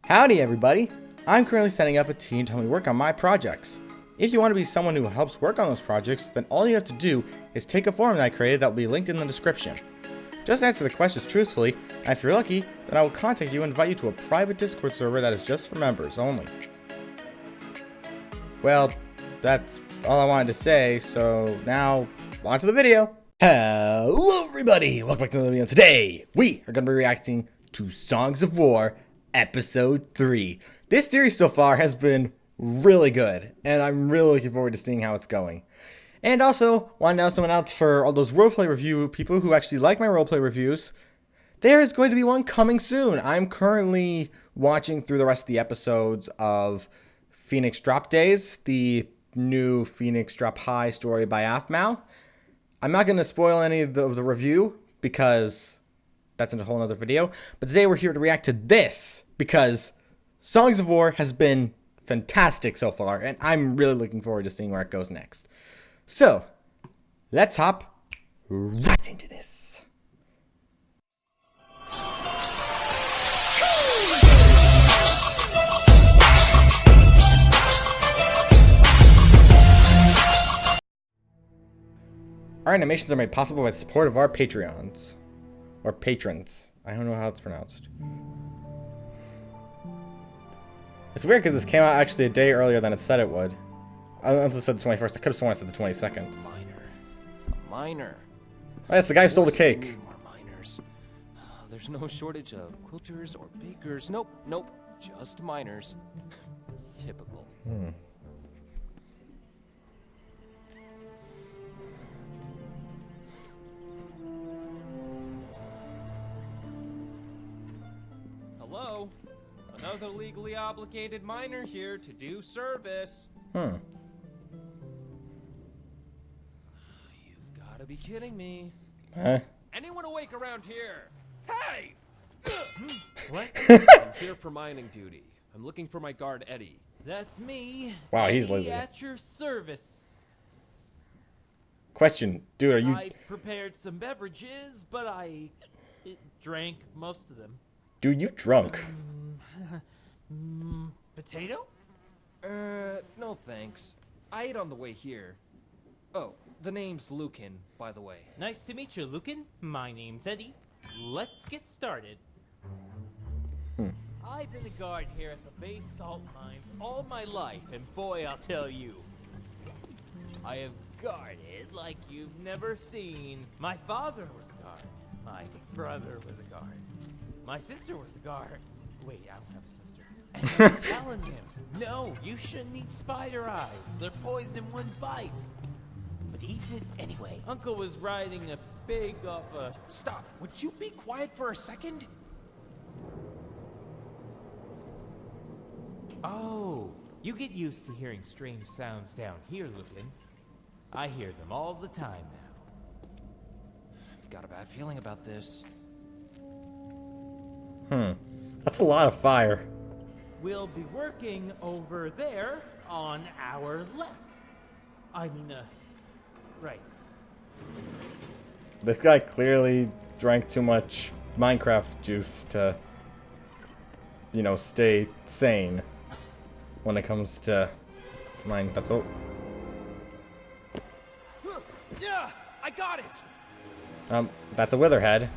Howdy everybody! I'm currently setting up a team to help me work on my projects. If you want to be someone who helps work on those projects, then all you have to do is take a form that I created that will be linked in the description. Just answer the questions truthfully, and if you're lucky, then I will contact you and invite you to a private Discord server that is just for members only. Well, that's all I wanted to say, so now, on to the video! Hello everybody! Welcome back to the video. Today, we are going to be reacting to Songs of War Episode 3. This series so far has been really good, and I'm really looking forward to seeing how it's going. And also, want to announce someone out for all those roleplay review people who actually like my roleplay reviews. There is going to be one coming soon. I'm currently watching through the rest of the episodes of Phoenix Drop Days, the new Phoenix Drop High story by Aphmau. I'm not going to spoil any of the review because that's in a whole other video. But today we're here to react to this because Songs of War has been fantastic so far, and I'm really looking forward to seeing where it goes next. So, let's hop right into this. Our animations are made possible by the support of our Patreons. Or patrons. I don't know how it's pronounced. It's weird because this came out actually a day earlier than it said it would. Unless it said the 21st. I could have sworn it said the 22nd. Minor. Oh, yes, the guy who stole the cake. More miners. There's no shortage of quilters or bakers. Nope. Just miners. Typical. Hello? Another legally obligated miner here to do service. You've gotta be kidding me. Huh? Anyone awake around here? Hey! What? I'm here for mining duty. I'm looking for my guard, Eddie. That's me. Wow, he's Eddie lazy. at your service. Question, dude, are you... I prepared some beverages, but I drank most of them. Dude, you drunk. Potato? No thanks. I ate on the way here. Oh, the name's Lucan, by the way. Nice to meet you, Lucan. My name's Eddie. Let's get started. I've been a guard here at the base salt mines all my life, and boy, I'll tell you, I have guarded like you've never seen. My father was a guard. My brother was a guard. My sister was a guard. Wait, I don't have a sister. And I'm telling him, no, you shouldn't eat spider eyes. They're poisoned in one bite. But he eats it anyway. Uncle was riding a pig off a... Stop! Would you be quiet for a second? Oh, you get used to hearing strange sounds down here, Lucan. I hear them all the time now. I've got a bad feeling about this. That's a lot of fire. We'll be working over there on our left. I mean, right. This guy clearly drank too much Minecraft juice to, you know, stay sane when it comes to mine. That's all. Yeah, I got it. That's a witherhead.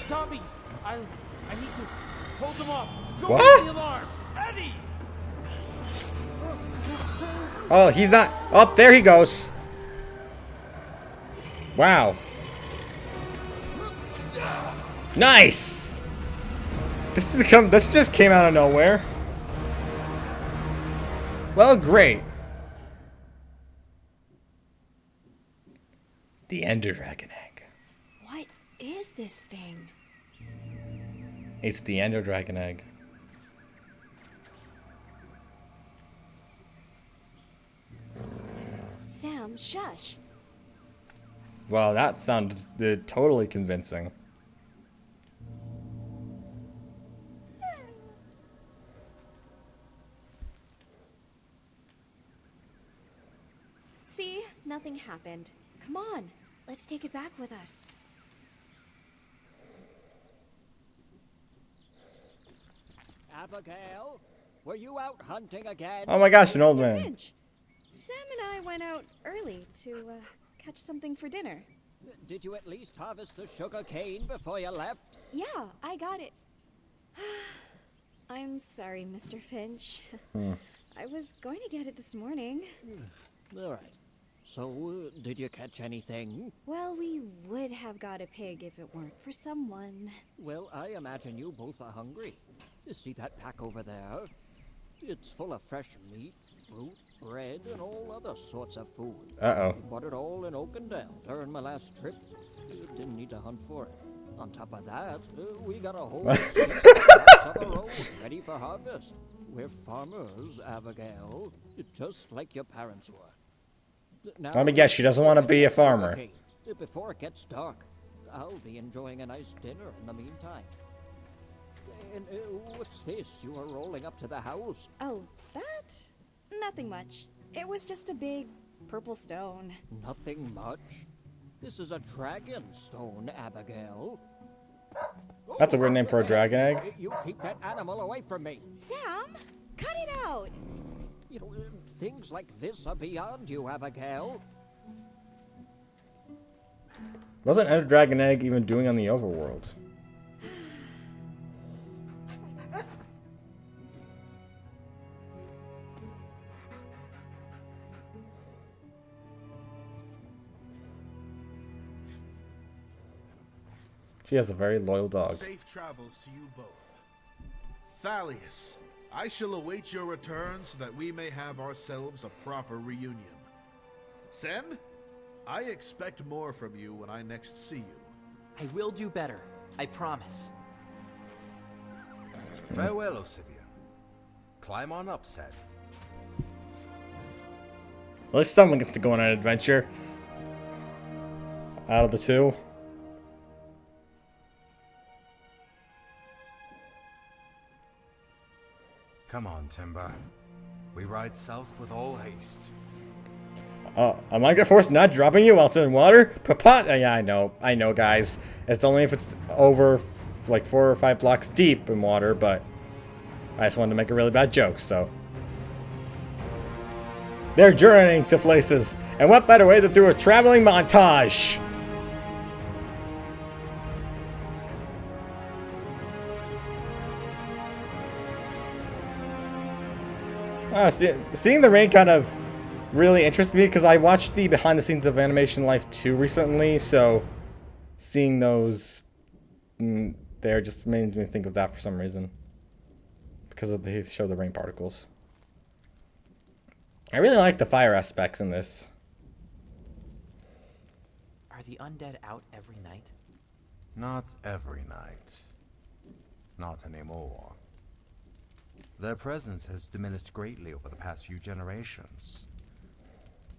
Zombies! I need to hold them off. Go What? for the alarm, Eddie! Oh, he's not. Oh, there he goes. Wow. Nice. This just came out of nowhere. Well, great. The Ender Dragon Egg. What is this thing? It's the Ender Dragon Egg. Sam, shush. Wow, that sounded totally convincing. See? Nothing happened. Come on, let's take it back with us. Abigail, were you out hunting again? Oh my gosh, an old Mr. man. Finch, Sam and I went out early to catch something for dinner. Did you at least harvest the sugar cane before you left? Yeah, I got it. I'm sorry, Mr. Finch. I was going to get it this morning. All right. So, did you catch anything? Well, we would have got a pig if it weren't for someone. Well, I imagine you both are hungry. You see that pack over there? It's full of fresh meat, fruit, bread, and all other sorts of food. Uh-oh. Bought it all in Oakendale during my last trip. Didn't need to hunt for it. On top of that, we got a whole 6 acres of our own ready for harvest. We're farmers, Abigail, just like your parents were. Now, Let me guess, she doesn't want to be a farmer. sugarcane. Before it gets dark, I'll be enjoying a nice dinner in the meantime. And what's this? You are rolling up to the house. Oh, that? Nothing much. It was just a big purple stone. Nothing much. This is a dragon stone, Abigail. That's a weird name for a dragon egg. You keep that animal away from me. Sam, cut it out. You know, things like this are beyond you, Abigail. Wasn't a dragon egg even doing on the overworld? She has a very loyal dog. Safe travels to you both. Thalius, I shall await your return so that we may have ourselves a proper reunion. Sen, I expect more from you when I next see you. I will do better. I promise. Farewell, Osivian. Climb on up, Sen. At least someone gets to go on an adventure. Out of the two. Come on, Timber. We ride south with all haste. Am I gonna force not dropping you while it's in water? Papa, yeah, I know, guys. It's only if it's over like 4 or 5 blocks deep in water, but I just wanted to make a really bad joke, so. They're journeying to places, and what better way than through a traveling montage? Seeing the rain kind of really interests me because I watched the behind the scenes of Animation Life 2 recently, so seeing those there just made me think of that for some reason because of they show the rain particles. I really like the fire aspects in this. Are the undead out every night? Not every night. Not anymore. Their presence has diminished greatly over the past few generations.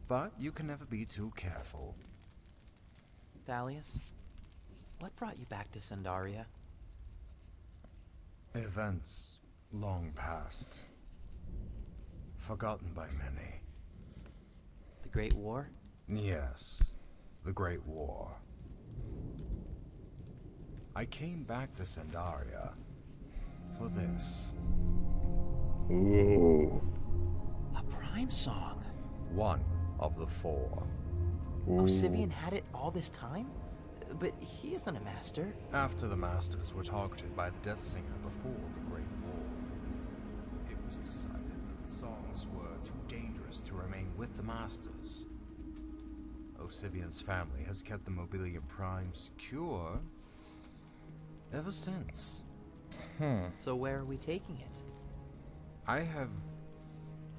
But you can never be too careful. Thalius, what brought you back to Sandaria? Events long past. Forgotten by many. The Great War? Yes, the Great War. I came back to Sandaria for this. Ooh. A prime song? One of the 4. Osivian had it all this time? But he isn't a master. After the Masters were targeted by the Death Singer before the Great War, it was decided that the songs were too dangerous to remain with the Masters. Osivian's family has kept the Mobilium Prime secure ever since. So where are we taking it? I have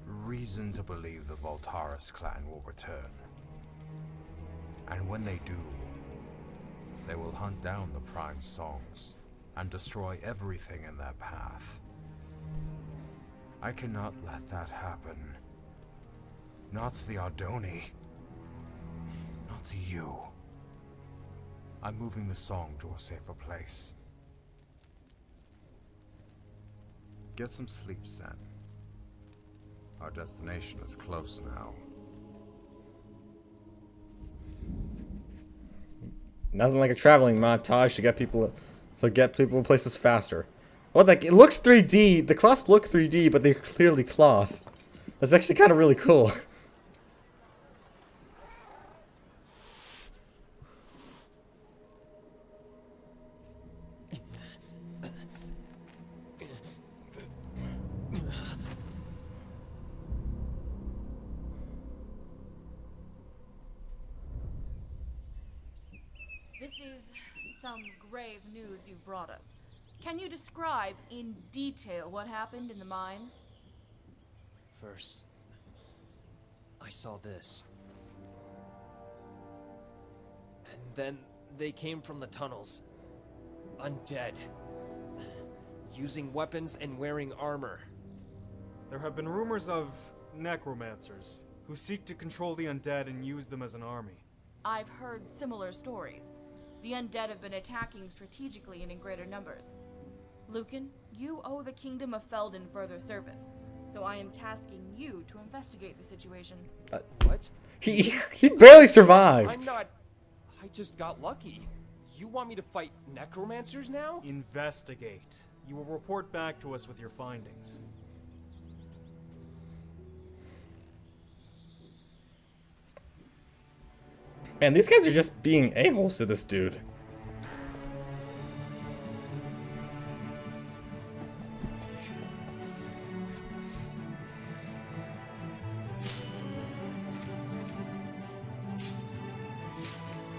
reason to believe the Voltaris clan will return. And when they do, they will hunt down the Prime songs and destroy everything in their path. I cannot let that happen. Not to the Ardoni. Not to you. I'm moving the song to a safer place. Get some sleep, Sen. Our destination is close now. Nothing like a traveling montage to get people places faster. Well, like, it looks 3D. The cloths look 3D, but they're clearly cloth. That's actually kind of really cool. This is some grave news you've brought us. Can you describe in detail what happened in the mines? First, I saw this. And then they came from the tunnels. Undead. Using weapons and wearing armor. There have been rumors of necromancers who seek to control the undead and use them as an army. I've heard similar stories. The undead have been attacking strategically and in greater numbers. Lucan, you owe the Kingdom of Felden further service, so I am tasking you to investigate the situation. What? He barely survived. I'm not... I just got lucky. You want me to fight necromancers now? Investigate. You will report back to us with your findings. Man, these guys are just being a-holes to this dude.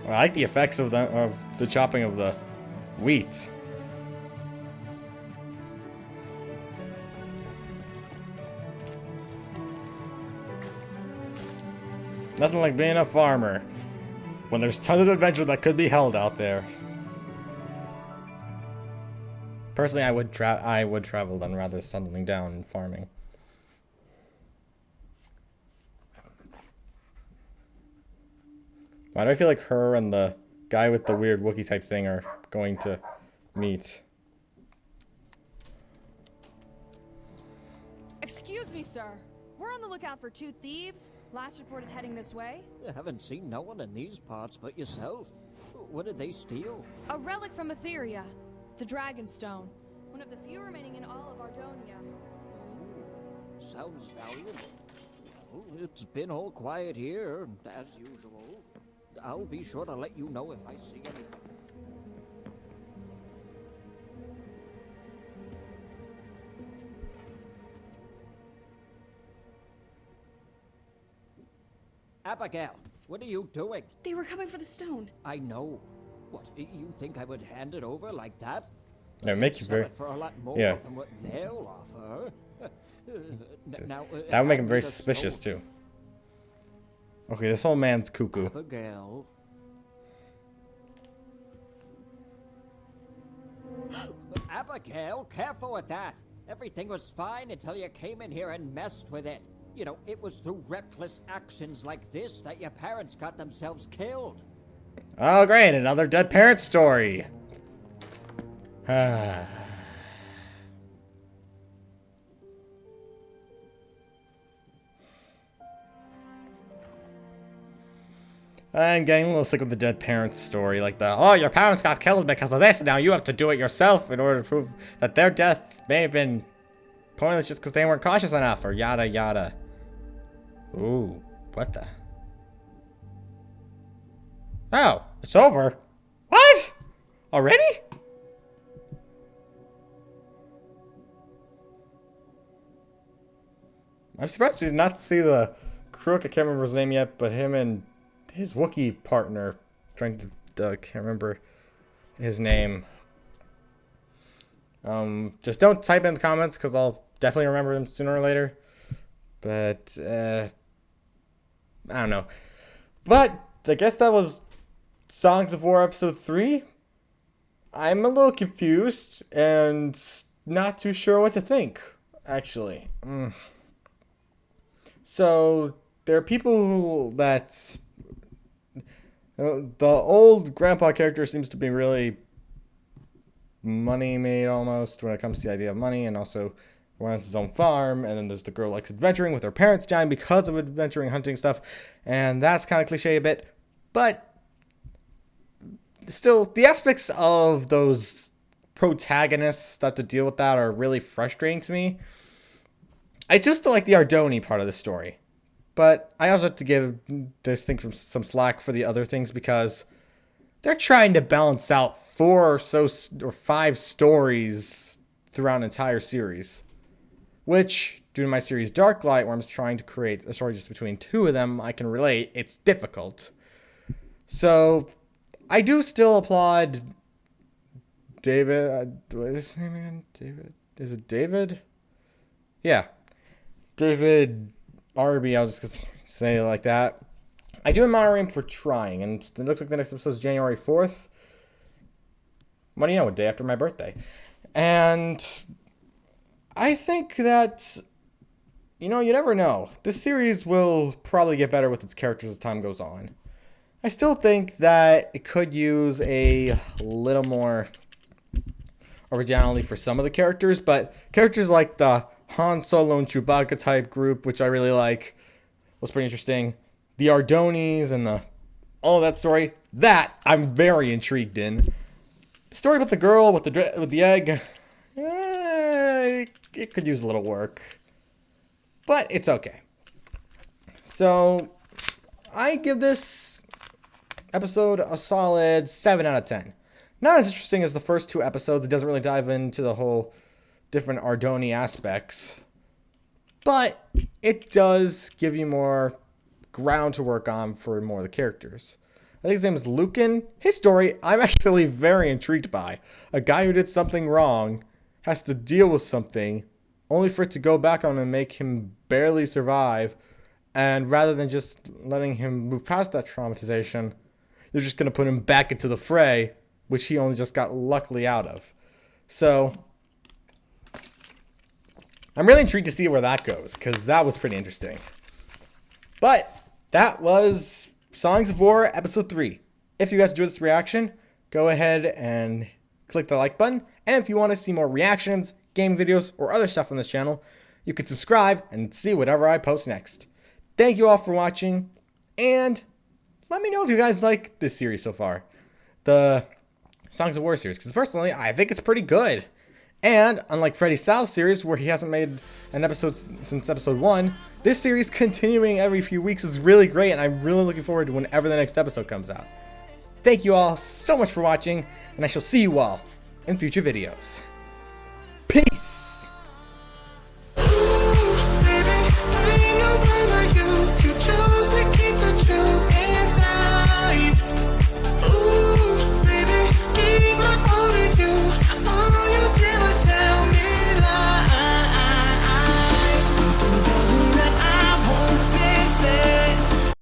I like the effects of the chopping of the wheat. Nothing like being a farmer when there's tons of adventure that could be held out there. Personally, I would travel then rather settling down and farming. Why do I feel like her and the guy with the weird Wookiee type thing are going to meet? Excuse me, sir. We're on the lookout for two thieves. Last reported heading this way. I haven't seen no one in these parts but yourself. What did they steal? A relic from Etheria, the Dragonstone, one of the few remaining in all of Ardonia. Sounds valuable. Well, it's been all quiet here, as usual. I'll be sure to let you know if I see anything. Abigail, what are you doing? They were coming for the stone. I know. What, you think I would hand it over like that? Yeah, it makes you Sell very... it for a lot more Yeah. than what they'll offer. Now, That would make him very hand me the suspicious, stone. too. Okay, this old man's cuckoo. Abigail. Abigail, careful with that. Everything was fine until you came in here and messed with it. You know, it was through reckless actions like this that your parents got themselves killed. Oh, great, another dead parent story. I'm getting a little sick of the dead parents story, like oh, your parents got killed because of this, and now you have to do it yourself in order to prove that their death may have been pointless just because they weren't cautious enough, or yada yada. Ooh, what the? Oh, it's over. What? Already? I'm surprised we did not see the crook. I can't remember his name yet, but him and his Wookiee partner, trying to, can't remember his name. Just don't type in the comments because I'll definitely remember him sooner or later. But, I don't know. But, I guess that was Songs of War Episode 3. I'm a little confused and not too sure what to think, actually. So, there are people that... the old grandpa character seems to be really money made almost when it comes to the idea of money, and also runs his own farm. And then there's the girl who likes adventuring with her parents dying because of adventuring, hunting stuff, and that's kind of cliche a bit, but still the aspects of those protagonists that have to deal with that are really frustrating to me. I just still like the Ardoni part of the story. But I also have to give this thing some slack for the other things because they're trying to balance out 4 or 5 stories throughout an entire series. Which, due to my series Darklight, where I'm trying to create a story just between 2 of them, I can relate, it's difficult. So, I do still applaud David. What is his name again? David? Is it David? Yeah. David Arby, I'll just say it like that. I do admire him for trying, and it looks like the next episode is January 4th. What do you know, a day after my birthday. And I think that, you know, you never know. This series will probably get better with its characters as time goes on. I still think that it could use a little more originality for some of the characters, but characters like the Han Solo and Chewbacca type group, which I really like, was pretty interesting. The Ardonis and all that story, that I'm very intrigued in. The story about the girl with the egg, it could use a little work, but it's okay. So I give this episode a solid 7 out of 10. Not as interesting as the first 2 episodes. It doesn't really dive into the whole different Ardoni aspects, but it does give you more ground to work on for more of the characters. I think his name is Lucan. His story, I'm actually very intrigued by. A guy who did something wrong has to deal with something, only for it to go back on him and make him barely survive. And rather than just letting him move past that traumatization, you're just going to put him back into the fray, which he only just got luckily out of. So I'm really intrigued to see where that goes, because that was pretty interesting. But that was Songs of War Episode 3. If you guys enjoyed this reaction, go ahead and click the like button. And if you want to see more reactions, game videos, or other stuff on this channel, you can subscribe and see whatever I post next. Thank you all for watching, and let me know if you guys like this series so far. The Songs of War series, because personally, I think it's pretty good. And unlike Freddy Sal's series, where he hasn't made an episode since episode 1, this series continuing every few weeks is really great, and I'm really looking forward to whenever the next episode comes out. Thank you all so much for watching, and I shall see you all in future videos. Peace!